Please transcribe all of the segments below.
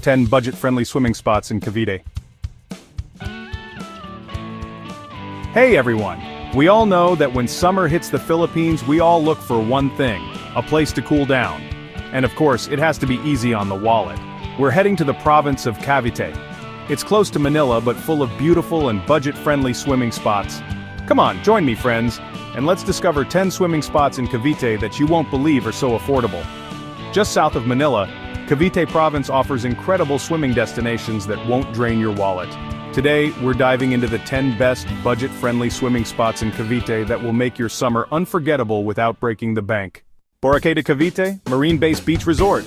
10 budget-friendly swimming spots in Cavite. Hey everyone! We all know that when summer hits the Philippines, we all look for one thing: a place to cool down. And of course, it has to be easy on the wallet. We're heading to the province of Cavite. It's close to Manila but full of beautiful and budget-friendly swimming spots. Come on, join me friends, and let's discover 10 swimming spots in Cavite that you won't believe are so affordable. Just south of Manila, Cavite province offers incredible swimming destinations that won't drain your wallet. Today, we're diving into the 10 best budget-friendly swimming spots in Cavite that will make your summer unforgettable without breaking the bank. Boracay de Cavite, marine-based beach resort.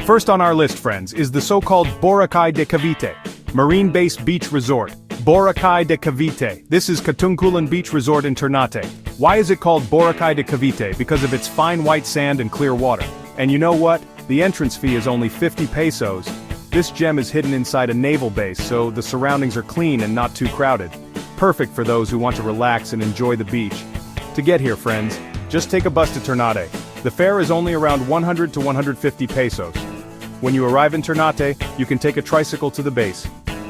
First on our list, friends, is the so-called Boracay de Cavite, marine-based beach resort. Boracay de Cavite. This is Katungkulan Beach Resort in Ternate. Why is it called Boracay de Cavite? Because of its fine white sand and clear water. And you know what? The entrance fee is only 50 pesos. This gem is hidden inside a naval base, so the surroundings are clean and not too crowded. Perfect for those who want to relax and enjoy the beach. To get here, friends, just take a bus to Ternate. The fare is only around 100 to 150 pesos. When you arrive in Ternate, you can take a tricycle to the base.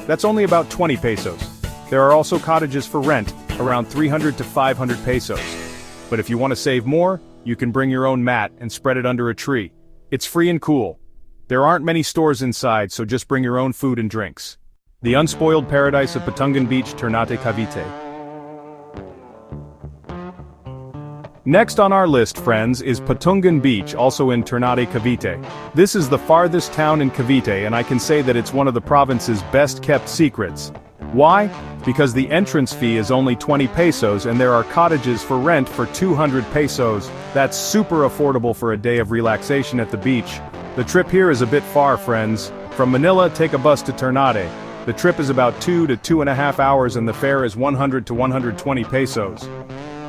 That's only about 20 pesos. There are also cottages for rent, around 300 to 500 pesos. But if you want to save more, you can bring your own mat and spread it under a tree. It's free and cool. There aren't many stores inside, so just bring your own food and drinks. The unspoiled paradise of Patungan Beach, Ternate Cavite. Next on our list, friends, is Patungan Beach, also in Ternate Cavite. This is the farthest town in Cavite, and I can say that it's one of the province's best-kept secrets. Why? Because the entrance fee is only 20 pesos and there are cottages for rent for 200 pesos. That's super affordable for a day of relaxation at the beach. The trip here is a bit far, friends. From Manila, take a bus to Ternate. The trip is about 2 to 2.5 hours and the fare is 100 to 120 pesos.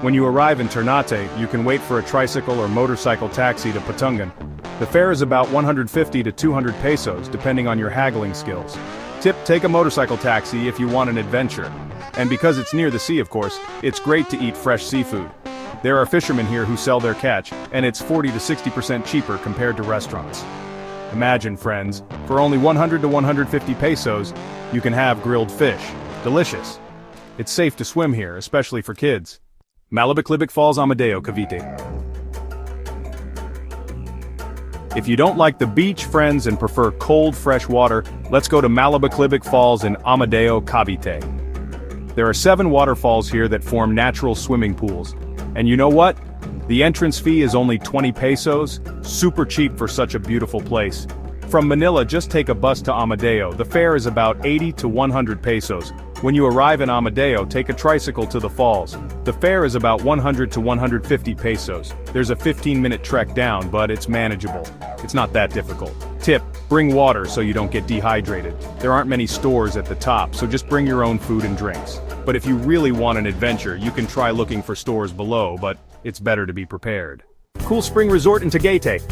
When you arrive in Ternate, you can wait for a tricycle or motorcycle taxi to Patungan. The fare is about 150 to 200 pesos, depending on your haggling skills. Tip: take a motorcycle taxi if you want an adventure. And because it's near the sea, of course, it's great to eat fresh seafood. There are fishermen here who sell their catch, and it's 40 to 60% cheaper compared to restaurants. Imagine, friends, for only 100 to 150 pesos, you can have grilled fish. Delicious. It's safe to swim here, especially for kids. Malibiclibic Falls, Amadeo, Cavite. If you don't like the beach, friends, and prefer cold, fresh water, let's go to Malibiclibic Falls in Amadeo, Cavite. There are 7 waterfalls here that form natural swimming pools. And you know what? The entrance fee is only 20 pesos, super cheap for such a beautiful place. From Manila, just take a bus to Amadeo. The fare is about 80 to 100 pesos. When you arrive in Amadeo, take a tricycle to the falls. The fare is about 100 to 150 pesos. There's a 15-minute trek down, but it's manageable. It's not that difficult. Tip: bring water so you don't get dehydrated. There aren't many stores at the top, so just bring your own food and drinks. But if you really want an adventure, you can try looking for stores below, but it's better to be prepared. Cool Spring Resort in Tagaytay.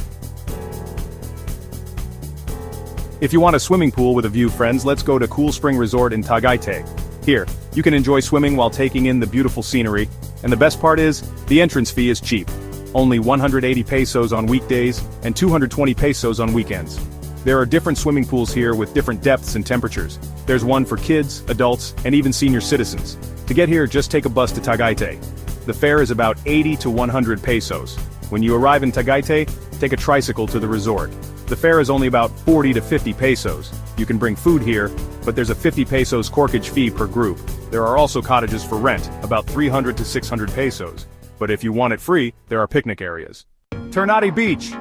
If you want a swimming pool with a view, friends, let's go to Cool Spring Resort in Tagaytay. Here, you can enjoy swimming while taking in the beautiful scenery, and the best part is, the entrance fee is cheap. Only 180 pesos on weekdays, and 220 pesos on weekends. There are different swimming pools here with different depths and temperatures. There's one for kids, adults, and even senior citizens. To get here, just take a bus to Tagaytay. The fare is about 80 to 100 pesos. When you arrive in Tagaytay, take a tricycle to the resort. The fare is only about 40 to 50 pesos. You can bring food here, but there's a 50 pesos corkage fee per group. There are also cottages for rent, about 300 to 600 pesos. But if you want it free, there are picnic areas. Ternate Beach.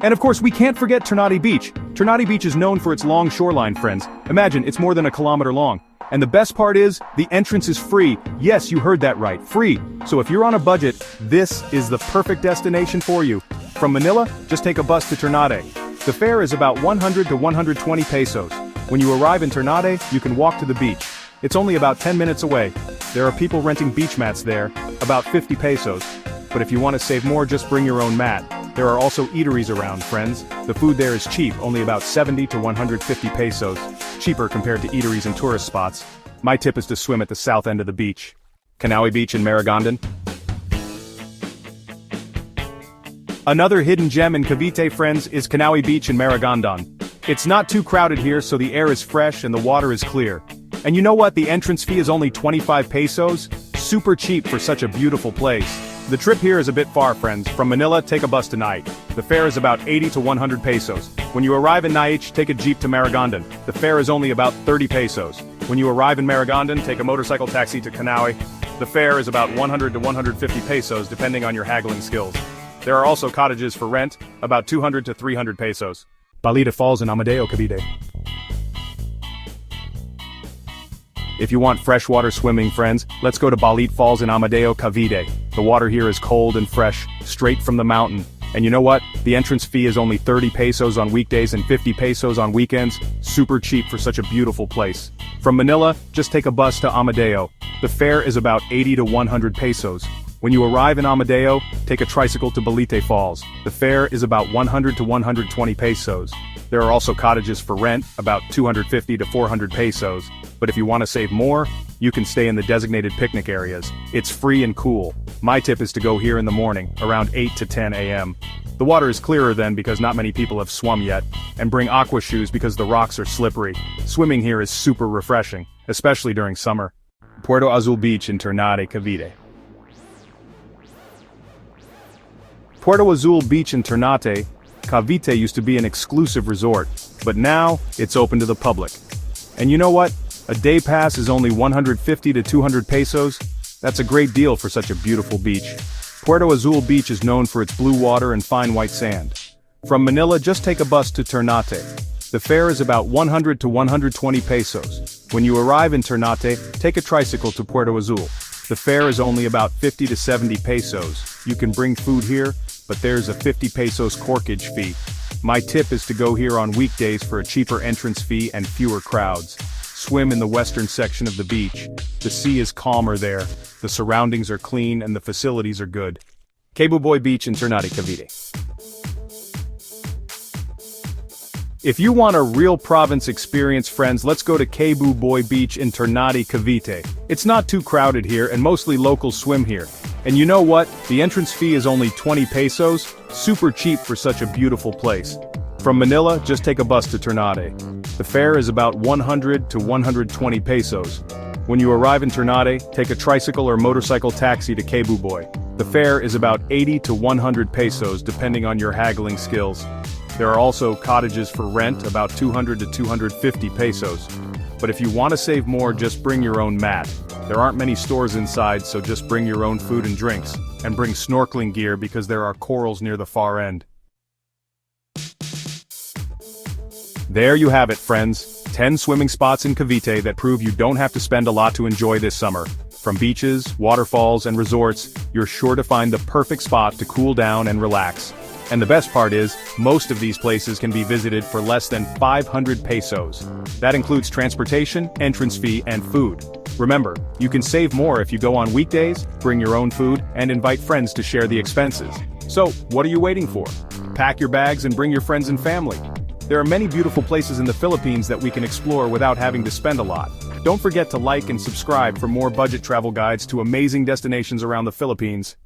And of course, we can't forget Ternate Beach. Ternate Beach is known for its long shoreline, friends. Imagine, it's more than a kilometer long. And the best part is, the entrance is free. Yes, you heard that right, free. So if you're on a budget, this is the perfect destination for you. From Manila, just take a bus to Ternate. The fare is about 100 to 120 pesos. When you arrive in Ternate, you can walk to the beach. It's only about 10 minutes away. There are people renting beach mats there, about 50 pesos. But if you want to save more, just bring your own mat. There are also eateries around, friends. The food there is cheap, only about 70 to 150 pesos. Cheaper compared to eateries and tourist spots. My tip is to swim at the south end of the beach. Cañaoy Beach in Maragondon. Another hidden gem in Cavite, friends, is Cañaoy Beach in Maragondon. It's not too crowded here, so the air is fresh and the water is clear. And you know what? The entrance fee is only 25 pesos? Super cheap for such a beautiful place. The trip here is a bit far, friends. From Manila, take a bus to Naich. The fare is about 80 to 100 pesos. When you arrive in Naich, take a jeep to Maragondon. The fare is only about 30 pesos. When you arrive in Maragondon, take a motorcycle taxi to Cañaoy. The fare is about 100 to 150 pesos depending on your haggling skills. There are also cottages for rent, about 200 to 300 pesos. Balite Falls in Amadeo, Cavite. If you want freshwater swimming, friends, let's go to Balite Falls in Amadeo, Cavite. The water here is cold and fresh, straight from the mountain. And you know what? The entrance fee is only 30 pesos on weekdays and 50 pesos on weekends. Super cheap for such a beautiful place. From Manila, just take a bus to Amadeo. The fare is about 80 to 100 pesos. When you arrive in Amadeo, take a tricycle to Balite Falls. The fare is about 100 to 120 pesos. There are also cottages for rent, about 250 to 400 pesos. But if you want to save more, you can stay in the designated picnic areas. It's free and cool. My tip is to go here in the morning, around 8 to 10 a.m. The water is clearer then because not many people have swum yet, and bring aqua shoes because the rocks are slippery. Swimming here is super refreshing, especially during summer. Puerto Azul Beach in Ternate, Cavite. Puerto Azul Beach in Ternate, Cavite used to be an exclusive resort, but now it's open to the public. And you know what? A day pass is only 150 to 200 pesos. That's a great deal for such a beautiful beach. Puerto Azul Beach is known for its blue water and fine white sand. From Manila, just take a bus to Ternate. The fare is about 100 to 120 pesos. When you arrive in Ternate, take a tricycle to Puerto Azul. The fare is only about 50 to 70 pesos. You can bring food here, but there's a 50 pesos corkage fee. My tip is to go here on weekdays for a cheaper entrance fee and fewer crowds. Swim in the western section of the beach. The sea is calmer there, the surroundings are clean and the facilities are good. Kaybuboy Beach in Ternate, Cavite. If you want a real province experience, friends, let's go to Kaybuboy Beach in Ternate, Cavite. It's not too crowded here and mostly locals swim here. And you know what? The entrance fee is only 20 pesos, super cheap for such a beautiful place. From Manila, just take a bus to Ternate. The fare is about 100 to 120 pesos. When you arrive in Ternate, take a tricycle or motorcycle taxi to Kaybuboy. The fare is about 80 to 100 pesos depending on your haggling skills. There are also cottages for rent, about 200 to 250 pesos. But if you want to save more, just bring your own mat. There aren't many stores inside, so just bring your own food and drinks. And bring snorkeling gear because there are corals near the far end. There you have it, friends. 10 swimming spots in Cavite that prove you don't have to spend a lot to enjoy this summer. From beaches, waterfalls, and resorts, you're sure to find the perfect spot to cool down and relax. And the best part is, most of these places can be visited for less than 500 pesos. That includes transportation, entrance fee, and food. Remember, you can save more if you go on weekdays, bring your own food, and invite friends to share the expenses. So, what are you waiting for? Pack your bags and bring your friends and family. There are many beautiful places in the Philippines that we can explore without having to spend a lot. Don't forget to like and subscribe for more budget travel guides to amazing destinations around the Philippines.